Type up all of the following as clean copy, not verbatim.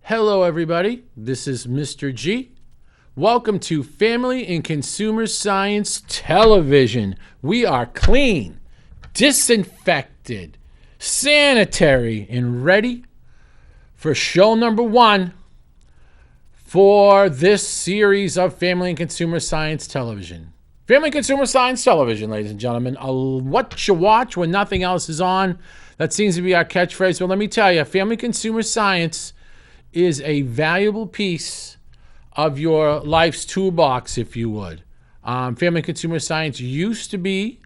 Hello, everybody. This is Mr. G. Welcome to Family and Consumer Science Television. We are clean, disinfected, sanitary, and ready for show number 1 for this series of Family and Consumer Science Television. Family and Consumer Science Television, ladies and gentlemen. What you watch when nothing else is on. That seems to be our catchphrase. But let me tell you, Family and Consumer Science is a valuable piece of your life's toolbox, if you would. Family and Consumer Science used to be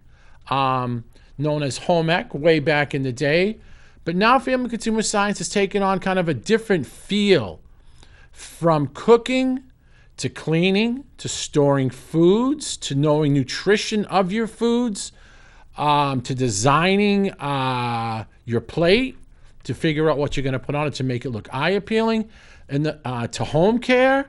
known as home ec way back in the day, but now Family and Consumer Science has taken on kind of a different feel, from cooking to cleaning to storing foods to knowing nutrition of your foods, to designing your plate, to figure out what you're going to put on it to make it look eye-appealing, and to home care,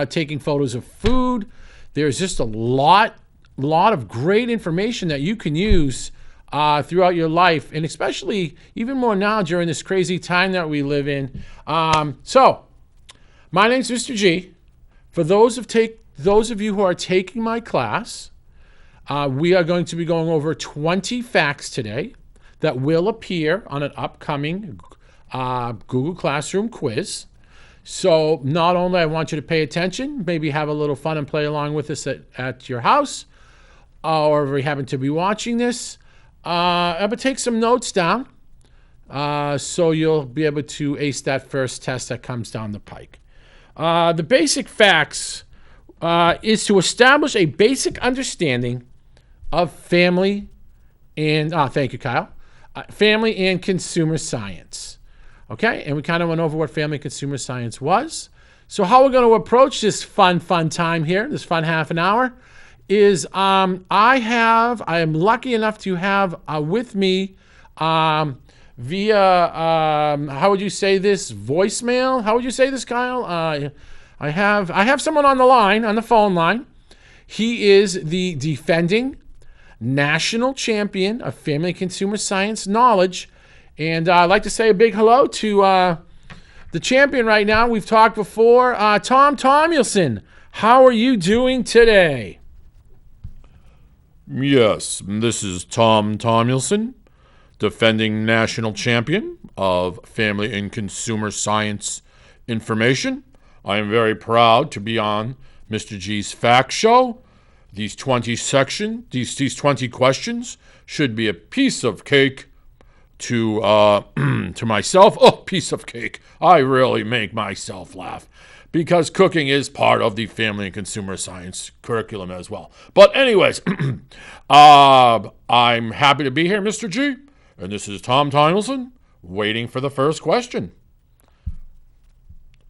taking photos of food. There's just a lot of great information that you can use throughout your life, and especially even more now during this crazy time that we live in. So, my name's Mr. G. For those of you who are taking my class, we are going to be going over 20 facts today that will appear on an upcoming Google Classroom quiz. So not only I want you to pay attention, maybe have a little fun and play along with us at your house, or if you happen to be watching this, but take some notes down so you'll be able to ace that first test that comes down the pike. The basic facts is to establish a basic understanding of family and, thank you, Kyle, family and consumer science. Okay, and we kind of went over what family and consumer science was. So how we're going to approach this fun time here, this fun half an hour, is I am lucky enough to have with me via, how would you say this, voicemail? How would you say this, Kyle? I have someone on the phone line. He is the defending national champion of family and consumer science knowledge. And I'd like to say a big hello to the champion right now. We've talked before, Tom Tomulson. How are you doing today? Yes, this is Tom Tomulson, defending national champion of family and consumer science information. I am very proud to be on Mr. G's Fact Show. These 20 questions should be a piece of cake to myself. Oh, piece of cake. I really make myself laugh because cooking is part of the family and consumer science curriculum as well. But anyways, I'm happy to be here, Mr. G. And this is Tom Tomulson waiting for the first question.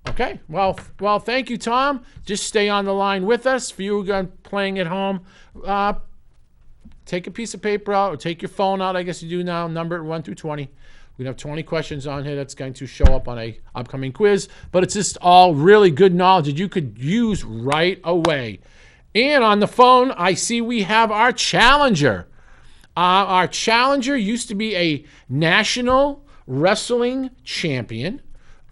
Okay, well, thank you, Tom. Just stay on the line with us. For you playing at home, take a piece of paper out or take your phone out. I guess you do now. Number it 1 through 20. We have 20 questions on here that's going to show up on a upcoming quiz. But it's just all really good knowledge that you could use right away. And on the phone, I see we have our challenger. Our challenger used to be a national wrestling champion.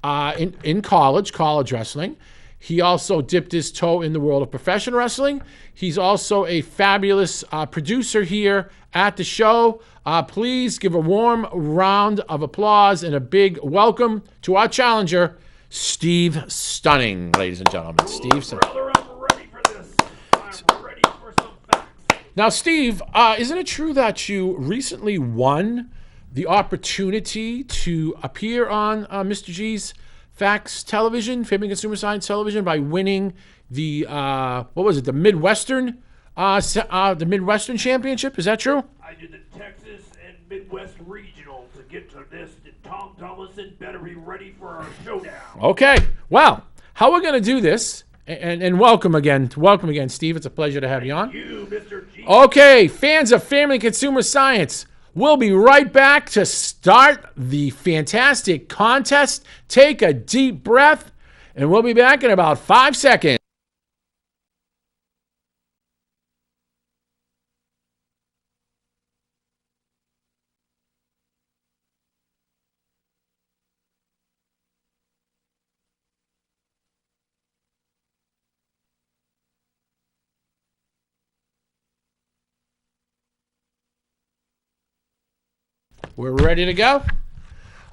In college wrestling. He also dipped his toe in the world of professional wrestling. He's also a fabulous producer here at the show. Please give a warm round of applause and a big welcome to our challenger, Steve Stunning, ladies and gentlemen. Steve Stunning. Brother, I'm ready for this. I'm ready for some facts. Now, Steve, isn't it true that you recently won the opportunity to appear on Mr. G's FACS television, Family and Consumer Science Television, by winning the the Midwestern Championship? Is that true? I did the Texas and Midwest Regional to get to this. And Tom Tomlinson better be ready for our showdown. Okay. Well, how we're going to do this, and welcome again, Steve. It's a pleasure to have you on. You, Mr. G. Okay, fans of Family and Consumer Science, we'll be right back to start the fantastic contest. Take a deep breath, and we'll be back in about 5 seconds. We're ready to go?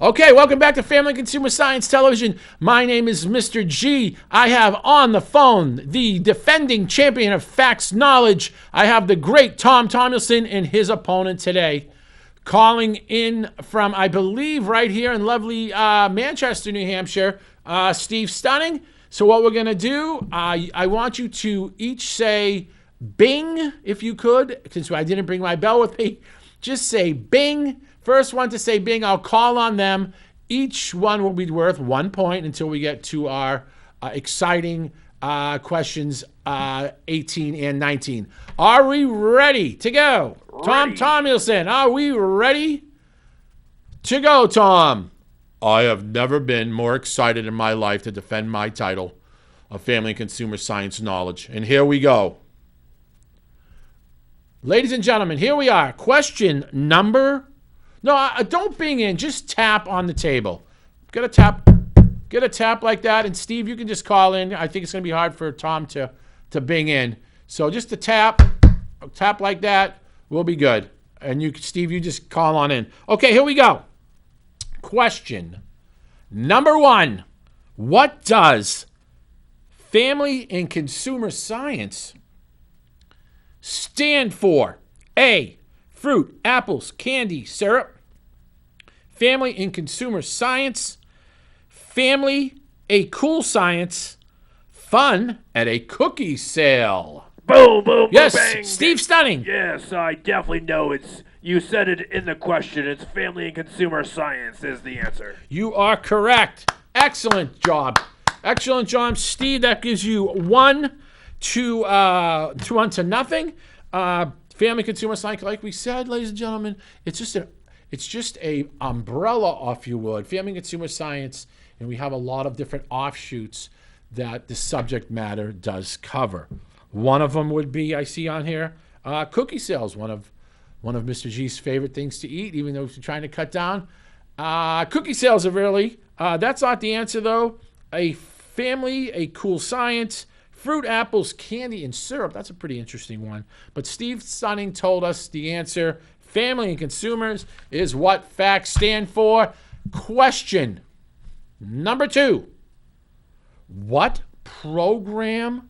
Okay, welcome back to Family and Consumer Science Television. My name is Mr. G. I have on the phone the defending champion of FACS knowledge. I have the great Tom Tomlinson and his opponent today. Calling in from, I believe, right here in lovely Manchester, New Hampshire, Steve Stunning. So what we're going to do, I want you to each say Bing, if you could, since I didn't bring my bell with me. Just say Bing. First one to say Bing, I'll call on them. Each one will be worth 1 point until we get to our exciting questions 18 and 19. Are we ready to go? Ready. Tom Tomlinson, are we ready to go, Tom? I have never been more excited in my life to defend my title of Family and Consumer Science Knowledge. And here we go. Ladies and gentlemen, here we are. Question number... No, don't bing in. Just tap on the table. Get a tap like that. And Steve, you can just call in. I think it's going to be hard for Tom to bing in. So just a tap like that. We'll be good. And you, Steve, you just call on in. Okay, here we go. Question number 1. What does Family and Consumer Science stand for? A, fruit, apples, candy, syrup. Family and Consumer Science. Family, a cool science. Fun at a cookie sale. Boom, boom, yes, bang. Steve Stunning. Yes, I definitely know you said it in the question. It's Family and Consumer Science is the answer. You are correct. Excellent job. Excellent job, Steve. That gives you 1 to nothing. Family Consumer Science, like we said, ladies and gentlemen, it's just a umbrella, if you would. Family Consumer Science, and we have a lot of different offshoots that the subject matter does cover. One of them would be, I see on here, cookie sales. One of Mr. G's favorite things to eat, even though he's trying to cut down. Cookie sales are really, that's not the answer though. A family, a cool science. Fruit, apples, candy, and syrup. That's a pretty interesting one. But Steve Stunning told us the answer. Family and consumers is what FACS stand for. Question number 2. What program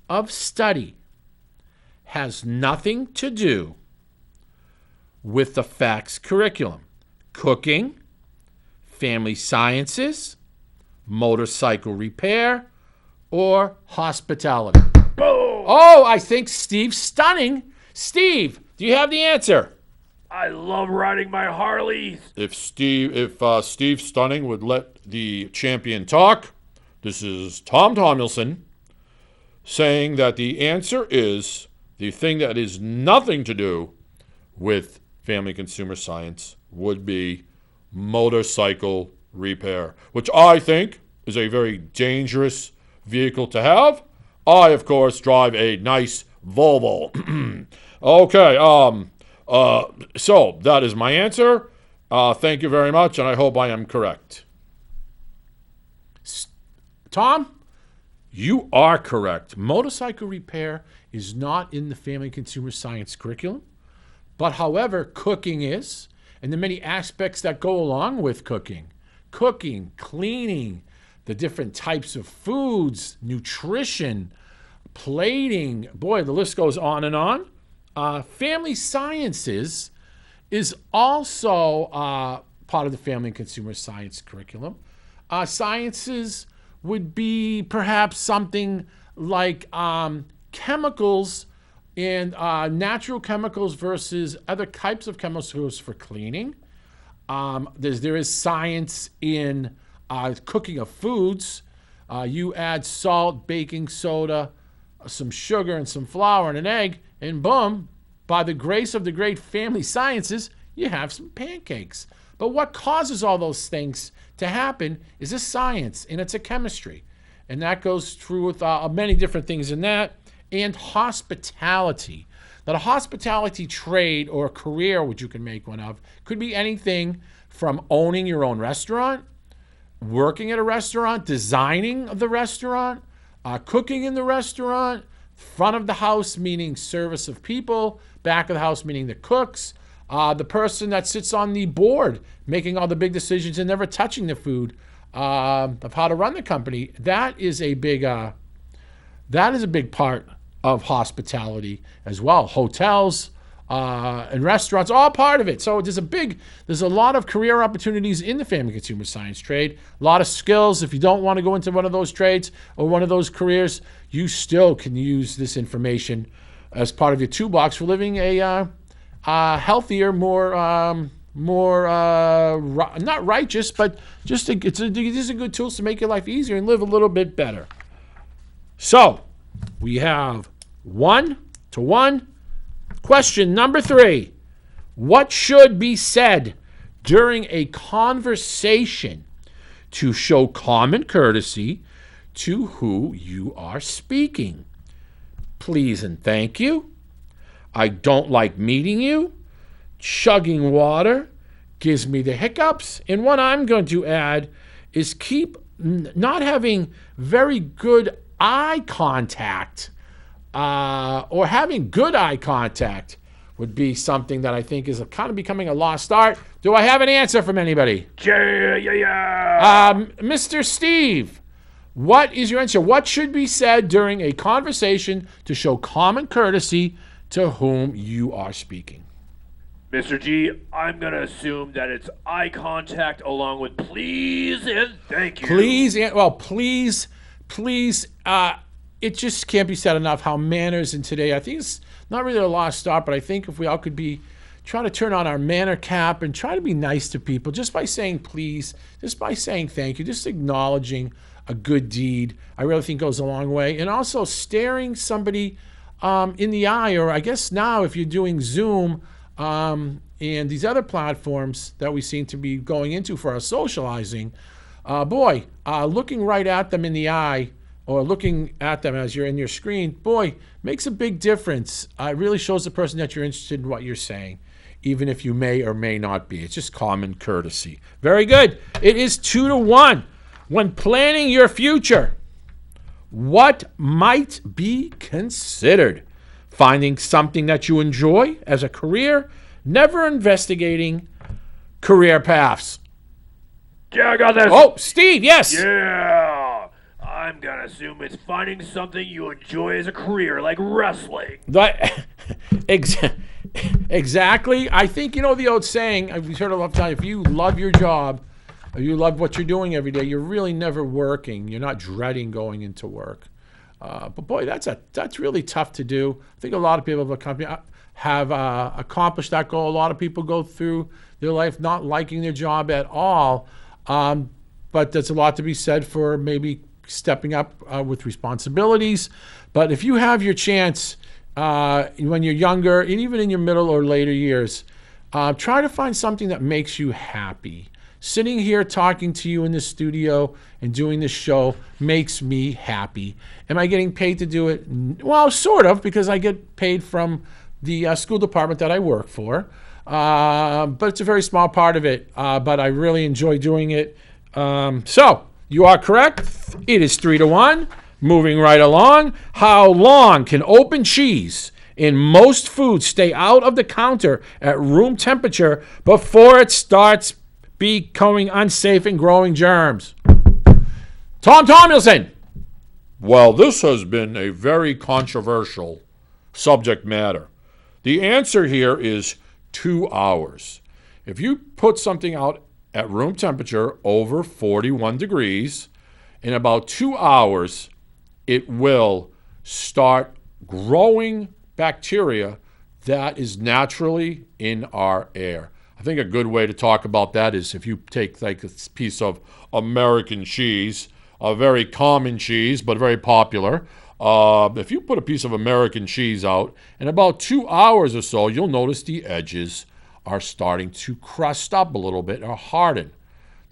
of study has nothing to do with the FACS curriculum? Cooking, family sciences, motorcycle repair, or hospitality? Boom! Oh, I think Steve Stunning. Steve, do you have the answer? I love riding my Harleys. If Steve Stunning would let the champion talk, this is Tom Tomlinson saying that the answer is the thing that is nothing to do with Family Consumer Science would be motorcycle repair, which I think is a very dangerous vehicle to have. I, of course, drive a nice Volvo. Okay, so that is my answer. Thank you very much, and I hope I am correct. Tom, you are correct. Motorcycle repair is not in the Family Consumer Science curriculum, but however, cooking is, and the many aspects that go along with cooking. Cooking, cleaning, the different types of foods, nutrition, plating. Boy, the list goes on and on. Family sciences is also part of the Family and Consumer Science curriculum. Sciences would be perhaps something like chemicals and natural chemicals versus other types of chemicals for cleaning. There is science in cooking of foods. You add salt, baking soda, some sugar, and some flour and an egg, and boom, by the grace of the great family sciences, you have some pancakes. But what causes all those things to happen is a science, and it's a chemistry. And that goes through with many different things in that. And hospitality. Now, the hospitality trade or career, which you can make one of, could be anything from owning your own restaurant, working at a restaurant, designing the restaurant, cooking in the restaurant, front of the house meaning service of people, back of the house meaning the cooks, the person that sits on the board making all the big decisions and never touching the food, of how to run the company. That is a big part of hospitality as well. Hotels and restaurants, all part of it. So there's a lot of career opportunities in the family consumer science trade. A lot of skills. If you don't want to go into one of those trades or one of those careers, you still can use this information as part of your toolbox for living a healthier, not righteous, but these are good tools to make your life easier and live a little bit better. So we have 1-to-1. Question number 3. What should be said during a conversation to show common courtesy to who you are speaking? Please and thank you. I don't like meeting you. Chugging water gives me the hiccups. And what I'm going to add is keep not having very good eye contact, or having good eye contact would be something that I think is kind of becoming a lost art. Do I have an answer from anybody? Mr. Steve, what is your answer? What should be said during a conversation to show common courtesy to whom you are speaking? Mr. G, I'm going to assume that it's eye contact along with please and thank you. Please, it just can't be said enough how manners in today, I think it's not really a lost art, but I think if we all could try to turn on our manner cap and try to be nice to people just by saying please, just by saying thank you, just acknowledging a good deed, I really think goes a long way. And also staring somebody in the eye, or I guess now if you're doing Zoom and these other platforms that we seem to be going into for our socializing, looking right at them in the eye or looking at them as you're in your screen, makes a big difference. It really shows the person that you're interested in what you're saying, even if you may or may not be. It's just common courtesy. Very good. It is 2-to-1. When planning your future, what might be considered? Finding something that you enjoy as a career, never investigating career paths. Yeah, I got this. Oh, Steve, yes. Yeah. I'm going to assume it's finding something you enjoy as a career, like wrestling. Exactly. I think, the old saying, we've heard a lot of times, if you love your job, or you love what you're doing every day, you're really never working. You're not dreading going into work. But that's really tough to do. I think a lot of people have accomplished that goal. A lot of people go through their life not liking their job at all. But there's a lot to be said for maybe stepping up with responsibilities. But if you have your chance when you're younger, and even in your middle or later years, try to find something that makes you happy. Sitting here talking to you in the studio and doing this show makes me happy. Am I getting paid to do it? Well, sort of, because I get paid from the school department that I work for. But it's a very small part of it. But I really enjoy doing it. So you are correct. It is 3-to-1. Moving right along. How long can open cheese in most foods stay out of the counter at room temperature before it starts becoming unsafe and growing germs? Tom Tomlinson. Well, this has been a very controversial subject matter. The answer here is 2 hours. If you put something out at room temperature over 41 degrees, in about 2 hours, it will start growing bacteria that is naturally in our air. I think a good way to talk about that is if you take like a piece of American cheese, a very common cheese, but very popular. If you put a piece of American cheese out, in about 2 hours or so, you'll notice the edges are starting to crust up a little bit or harden.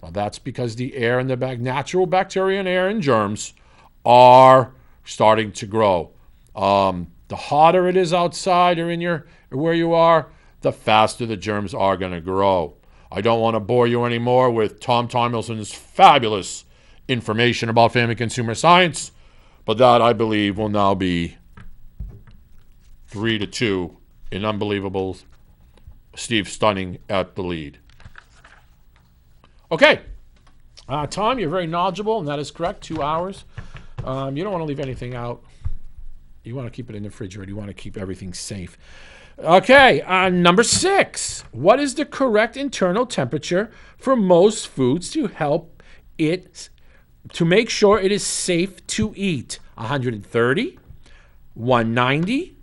Now that's because the air and the natural bacteria and air and germs are starting to grow. The hotter it is outside or where you are, the faster the germs are going to grow. I don't want to bore you anymore with Tom Tomlinson's fabulous information about family consumer science, but that, I believe, will now be 3-2 in unbelievable Steve Stunning at the lead. Okay. Tom, you're very knowledgeable, and that is correct. 2 hours. You don't want to leave anything out. You want to keep it in the refrigerator. You want to keep everything safe. Okay, number 6. What is the correct internal temperature for most foods to make sure it is safe to eat? 130, 190,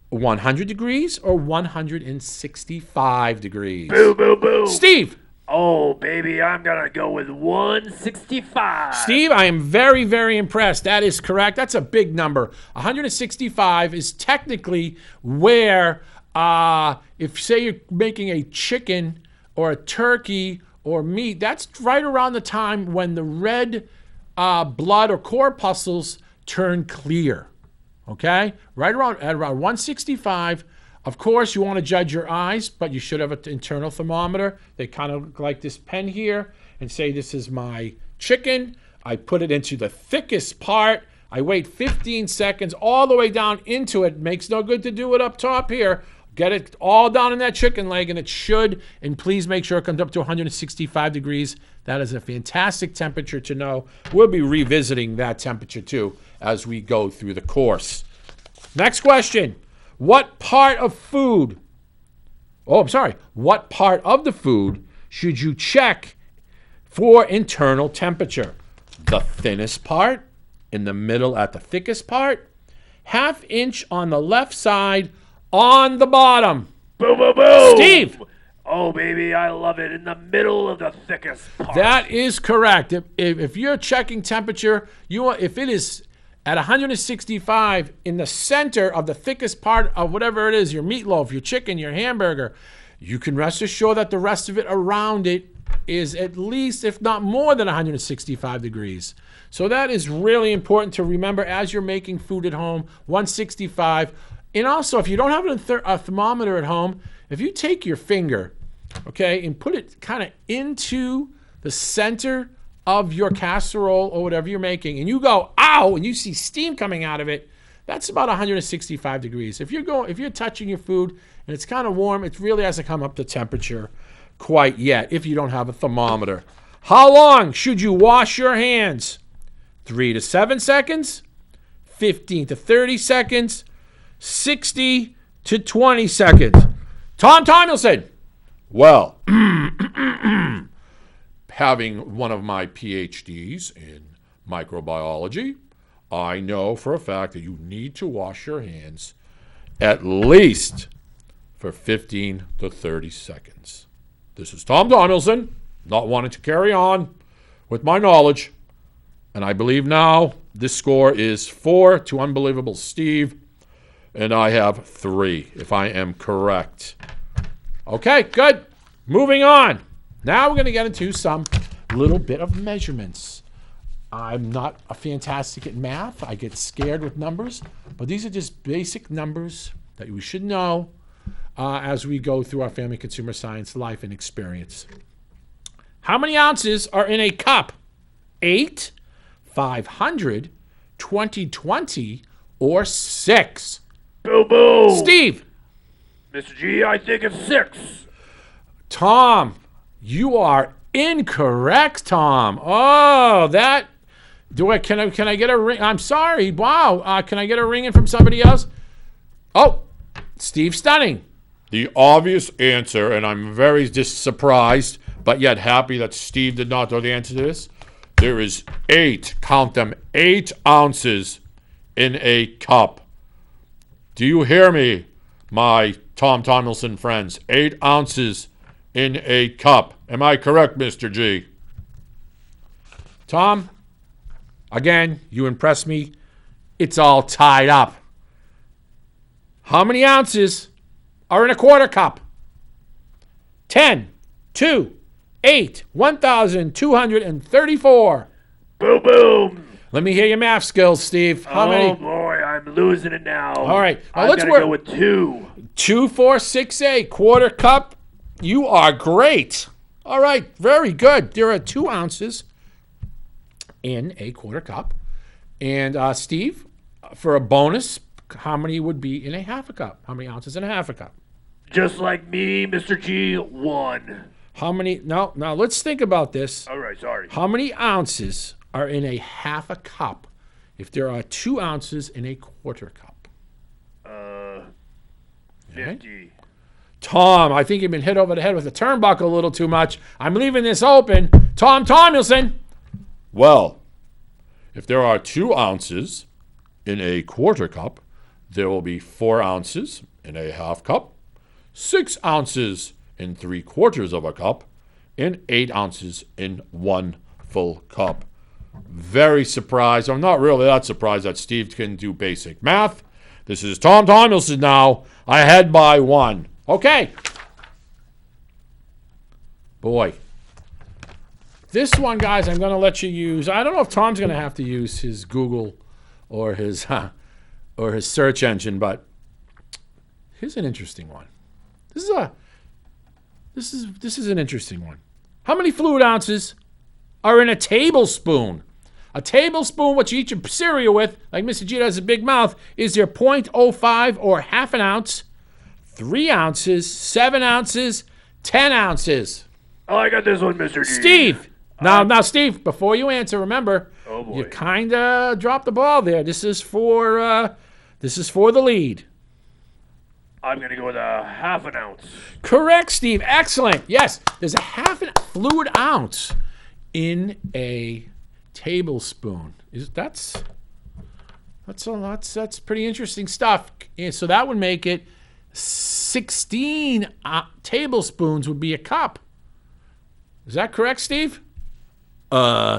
100 degrees, or 165 degrees? Boo, boo, boo. Steve. Oh, baby, I'm going to go with 165. Steve, I am very, very impressed. That is correct. That's a big number. 165 is technically where, if say you're making a chicken or a turkey or meat, that's right around the time when the red blood or corpuscles turn clear. Okay? Right around at around 165. Of course, you want to judge your eyes, but you should have an internal thermometer. They kind of look like this pen here and say, this is my chicken. I put it into the thickest part. I wait 15 seconds all the way down into it. Makes no good to do it up top here. Get it all down in that chicken leg, and it should. And please make sure it comes up to 165 degrees. That is a fantastic temperature to know. We'll be revisiting that temperature too as we go through the course. Next question. What part of the food should you check for internal temperature? The thinnest part, in the middle at the thickest part, 1/2 inch on the left side, on the bottom. Boo, boo, boo. Steve. Oh, baby, I love it. In the middle of the thickest part. That is correct. If you're checking temperature, if it is at 165 in the center of the thickest part of whatever it is, your meatloaf, your chicken, your hamburger, you can rest assured that the rest of it around it is at least, if not more than 165 degrees. So that is really important to remember as you're making food at home, 165. And also, if you don't have a thermometer at home, if you take your finger, okay, and put it kind of into the center of your casserole or whatever you're making, and you go, ow, and you see steam coming out of it, that's about 165 degrees. If you're touching your food and it's kind of warm, it really hasn't come up to temperature quite yet if you don't have a thermometer. How long should you wash your hands? 3 to 7 seconds, 15 to 30 seconds, 60 to 20 seconds. Tom Tomlinson. Well, having one of my PhDs in microbiology, I know for a fact that you need to wash your hands at least for 15 to 30 seconds. This is Tom Donaldson, not wanting to carry on with my knowledge. And I believe now this score is 4 to unbelievable Steve, and I have 3, if I am correct. Okay, good. Moving on. Now we're going to get into some little bit of measurements. I'm not a fantastic at math. I get scared with numbers, but these are just basic numbers that we should know as we go through our family consumer science life and experience. How many ounces are in a cup? 8, 500, 20, or 6? Boo, boo. Steve. Mr. G, I think it's 6. Tom, you are incorrect, Tom. Oh, that. Can I get a ring? I'm sorry. Wow. Can I get a ring in from somebody else? Oh, Steve Stunning. The obvious answer, and I'm very surprised, but yet happy that Steve did not know the answer to this. There is 8, count them, 8 ounces in a cup. Do you hear me, my Tom Tomlinson friends? 8 ounces in a cup. Am I correct, Mr. G? Tom, again, you impress me. It's all tied up. How many ounces are in a quarter cup? 10, 2, 8, 1,234. Boom, boom. Let me hear your math skills, Steve. How many? Oh, boy, I'm losing it now. All right. Well, I'm let's going to work. go with 2. 2, 4, 6, 8. Quarter cup. You are great. All right. Very good. There are 2 ounces in a quarter cup. And Steve, for a bonus, how many would be in a half a cup? How many ounces in a half a cup? Just like me, Mr. G, 1. How many? Now let's think about this. All right, sorry. How many ounces are in a half a cup if there are 2 ounces in a quarter cup? 50. Tom, I think you've been hit over the head with a turnbuckle a little too much. I'm leaving this open. Tom Tomlinson. Well, if there are 2 ounces in a quarter cup, there will be 4 ounces in a half cup, 6 ounces in 3/4 of a cup, and 8 ounces in 1 full cup. Very surprised. I'm not really that surprised that Steve can do basic math. This is Tom Tomlinson now, ahead by 1. Okay. Boy. This one, guys, I'm going to let you use. I don't know if Tom's going to have to use his Google or his search engine, but here's an interesting one. This is an interesting one. How many fluid ounces are in a tablespoon? A tablespoon, what you eat your cereal with, like Mr. G has a big mouth, is there 0.05 or half an ounce, 3 ounces, 7 ounces, 10 ounces? Oh, I got this one, Mr. G. Steve! Now, Steve, before you answer, remember, Oh, boy. you kind of dropped the ball there. This is for the lead. I'm going to go with a half an ounce. Correct, Steve. Excellent. Yes, there's a half an fluid ounce in a tablespoon. That's pretty interesting stuff. Yeah, so that would make it 16 tablespoons would be a cup. Is that correct, Steve?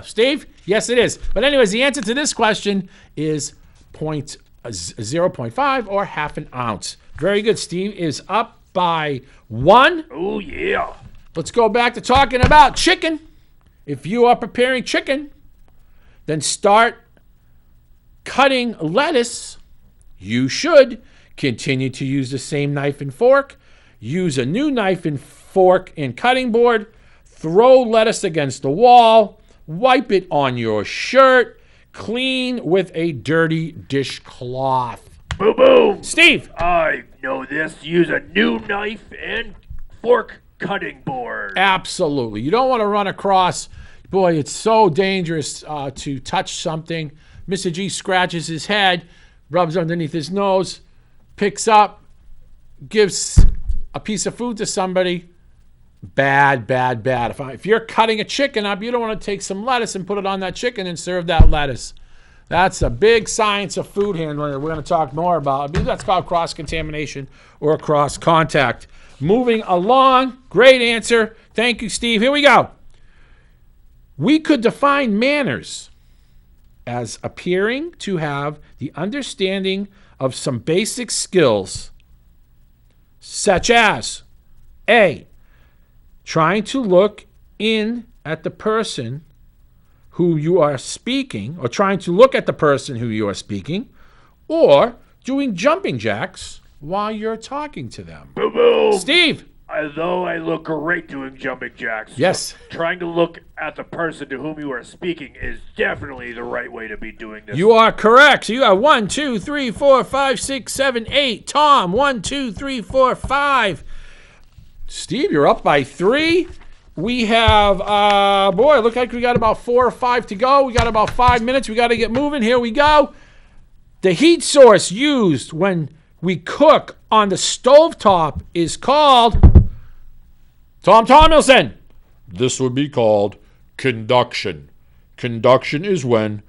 Steve? Yes, it is. But anyways, the answer to this question is 0.5 or half an ounce. Very good. Steve is up by 1. Oh, yeah. Let's go back to talking about chicken. If you are preparing chicken, then start cutting lettuce. You should continue to use the same knife and fork. Use a new knife and fork and cutting board. Throw lettuce against the wall. Wipe it on your shirt. Clean with a dirty dishcloth. Boom, boom. Steve. I know this. Use a new knife and fork cutting board. Absolutely. You don't want to run across, boy, it's so dangerous to touch something. Mr. G scratches his head, rubs underneath his nose, picks up, gives a piece of food to somebody. Bad, bad, bad. If you're cutting a chicken up, you don't want to take some lettuce and put it on that chicken and serve that lettuce. That's a big science of food handling that we're going to talk more about. I believe that's called cross-contamination or cross-contact. Moving along. Great answer. Thank you, Steve. Here we go. We could define manners as appearing to have the understanding of some basic skills, such as A, trying to look in at the person who you are speaking, or trying to look at the person who you are speaking, or doing jumping jacks while you're talking to them. Boom, boom. Steve. Although I look great doing jumping jacks, Yes. trying to look at the person to whom you are speaking is definitely the right way to be doing this. You are correct. So you got 1, 2, 3, 4, 5, 6, 7, 8. Tom, 1, 2, 3, 4, 5. Steve, you're up by 3. We have, boy, look like we got about 4 or 5 to go. We got about 5 minutes. We got to get moving. Here we go. The heat source used when we cook on the stovetop is called Tom Tomlinson. This would be called conduction. Conduction is when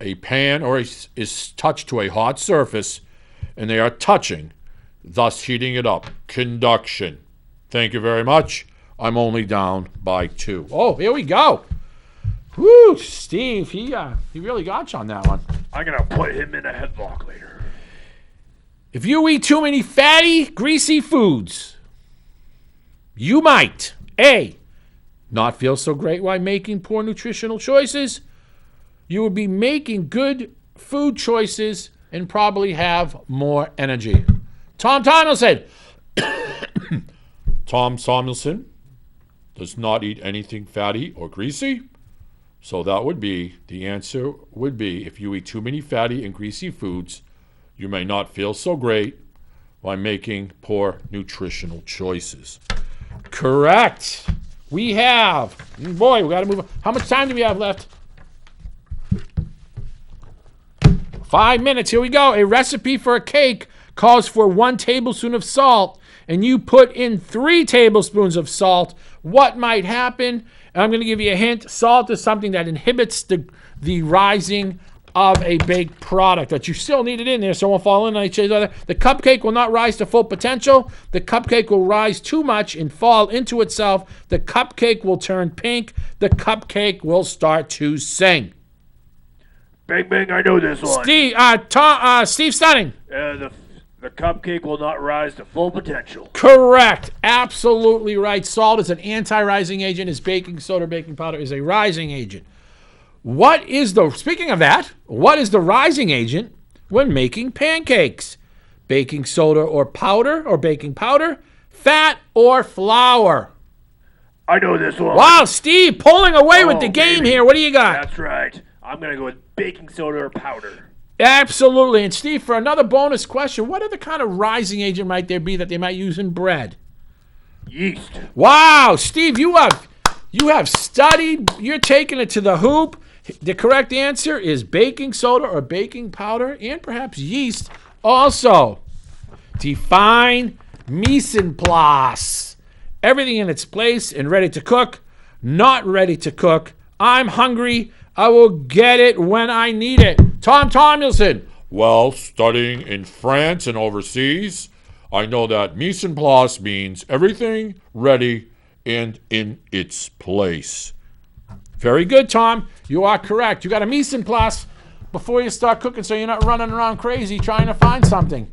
a pan is touched to a hot surface and they are touching, thus heating it up. Conduction. Thank you very much. I'm only down by 2. Oh, here we go. Woo, Steve, he really got you on that one. I'm going to put him in a headlock later. If you eat too many fatty, greasy foods, you might, A, not feel so great while making poor nutritional choices. You will be making good food choices and probably have more energy. Tom Tomlinson. Tom Tomlinson does not eat anything fatty or greasy. So that would be, the answer would be, if you eat too many fatty and greasy foods, you may not feel so great by making poor nutritional choices. Correct. We have, boy, we got to move on. How much time do we have left? 5 minutes. Here we go. A recipe for a cake calls for 1 tablespoon of salt, and you put in 3 tablespoons of salt. What might happen? And I'm going to give you a hint. Salt is something that inhibits the rising of a baked product, but you still need it in there so it won't fall in on each other. The cupcake will not rise to full potential. The cupcake will rise too much and fall into itself. The cupcake will turn pink. The cupcake will start to sing. Bang, bang, I know this one. Steve Stunning. The cupcake will not rise to full potential. Correct. Absolutely right. Salt is an anti-rising agent. As baking soda, baking powder is a rising agent. Speaking of that, what is the rising agent when making pancakes? Baking soda or powder or baking powder? Fat or flour? I know this one. Wow, Steve, pulling away with the game here. What do you got? That's right. I'm going to go with baking soda or powder. Absolutely. And Steve, for another bonus question, what other kind of rising agent might there be that they might use in bread? Yeast. Wow, Steve, you have studied. You're taking it to the hoop. The correct answer is baking soda or baking powder and perhaps yeast. Also, define mise en place. Everything in its place and ready to cook. Not ready to cook. I'm hungry. I will get it when I need it. Tom Tomlinson. Well, studying in France and overseas, I know that mise en place means everything ready and in its place. Very good, Tom. You are correct. You got a mise en place before you start cooking so you're not running around crazy trying to find something.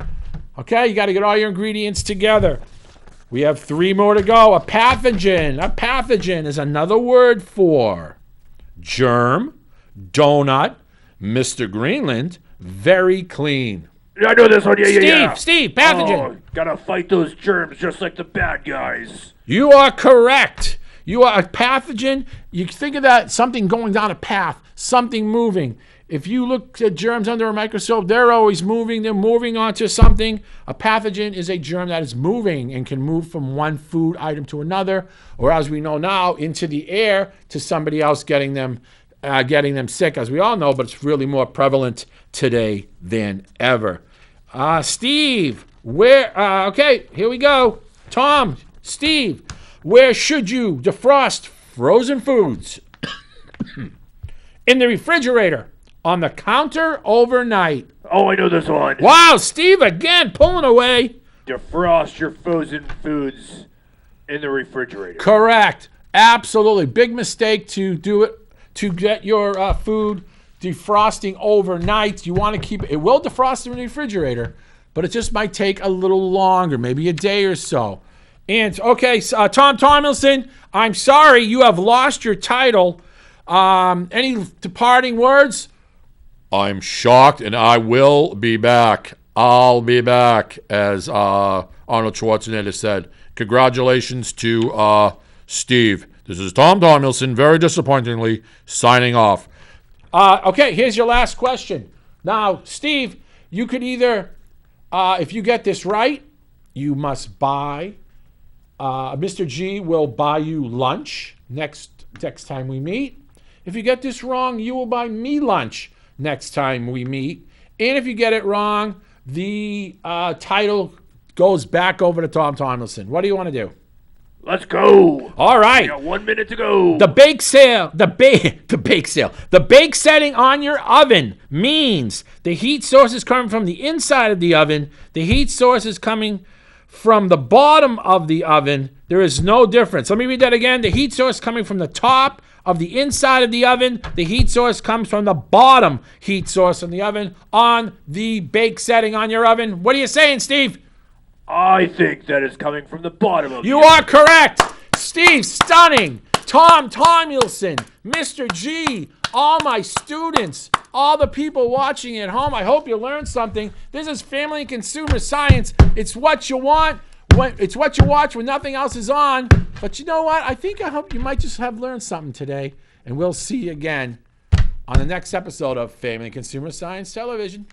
Okay, you got to get all your ingredients together. We have 3 more to go. A pathogen. A pathogen is another word for Germ Donut Mr. Greenland Very Clean. I know this one. Yeah. Steve, pathogen. Oh, gotta fight those germs just like the bad guys. You are correct. You are a pathogen. You think of that, something going down a path, something moving. If you look at germs under a microscope, they're always moving. They're moving onto something. A pathogen is a germ that is moving and can move from one food item to another, or as we know now, into the air to somebody else getting them sick, as we all know, but it's really more prevalent today than ever. Steve, okay, here we go. Tom, Steve, where should you defrost frozen foods? In the refrigerator, on the counter, overnight. Oh, I know this one. Wow, Steve, again, pulling away. Defrost your frozen foods in the refrigerator. Correct. Absolutely. Big mistake to do it, to get your food defrosting overnight. You want to keep it will defrost in the refrigerator, but it just might take a little longer, maybe a day or so. And okay, Tom Tomlinson, I'm sorry, you have lost your title. Any departing words? I'm shocked, and I will be back. I'll be back, as Arnold Schwarzenegger said. Congratulations to Steve. This is Tom Tomlinson, very disappointingly, signing off. Okay, here's your last question. Now, Steve, you could either, if you get this right, you must buy, Mr. G will buy you lunch next time we meet. If you get this wrong, you will buy me lunch next time we meet. And if you get it wrong, the title goes back over to Tom Tomlinson. What do you want to do? Let's go. All right. We got 1 minute to go. The bake sale. The bake setting on your oven means the heat source is coming from the inside of the oven. The heat source is coming from the bottom of the oven. There is no difference. Let me read that again. The heat source coming from the top of the inside of the oven. The heat source comes from the bottom heat source in the oven on the bake setting on your oven. What are you saying, Steve? I think that is coming from the bottom of You are correct. Steve, stunning. Tom Tomlinson, Mr. G, all my students, all the people watching at home. I hope you learned something. This is Family and Consumer Science. It's what you want. It's what you watch when nothing else is on. But you know what? I hope you might just have learned something today. And we'll see you again on the next episode of Family and Consumer Science Television.